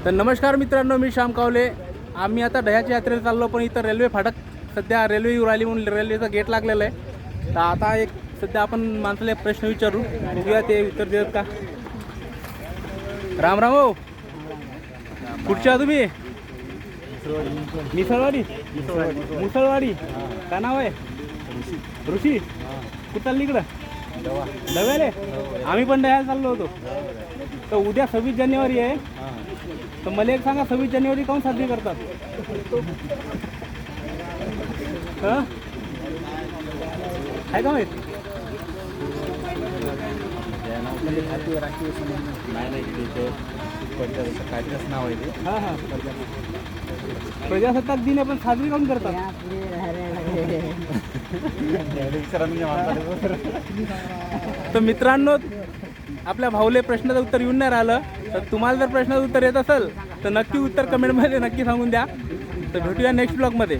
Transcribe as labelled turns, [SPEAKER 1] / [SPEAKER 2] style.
[SPEAKER 1] तर नमस्कार मित्रांनो, मी श्याम कावले. आम्ही आता दह्याच्या यात्रेला चाललो, पण इथं रेल्वे फाटक सध्या रेल्वे येऊ राहिली म्हणून रेल्वेचं गेट लागलेलं आहे. तर आता एक सध्या आपण माणसाला एक प्रश्न विचारू, बघूया ते उत्तर देतात का. राम राम हो. कुठचे आहात तुम्ही? मिसळवाडी. मुसळवाडी काय नाव आहे? ऋषी. कुठं चालली इकडं? दव्याले. आम्ही पण दह्याला चाललो होतो. तर उद्या 26 जानेवारी आहे. तर मला एक सांगा, 26 जानेवारी काऊन साजरी करतात? हां, आहे का माहीत?
[SPEAKER 2] नाव आहे ते.
[SPEAKER 1] हां हां, प्रजासत्ताक दिन आहे, पण साजरी काऊन करतात? तर मित्रांनो, आपल्या भाऊले प्रश्नाचं उत्तर येऊन नाही राहिलं. तर तुम्हाला जर प्रश्नाचं उत्तर येत असेल तर नक्की उत्तर कमेंटमध्ये नक्की सांगून द्या. तर भेटूया नेक्स्ट ब्लॉगमध्ये.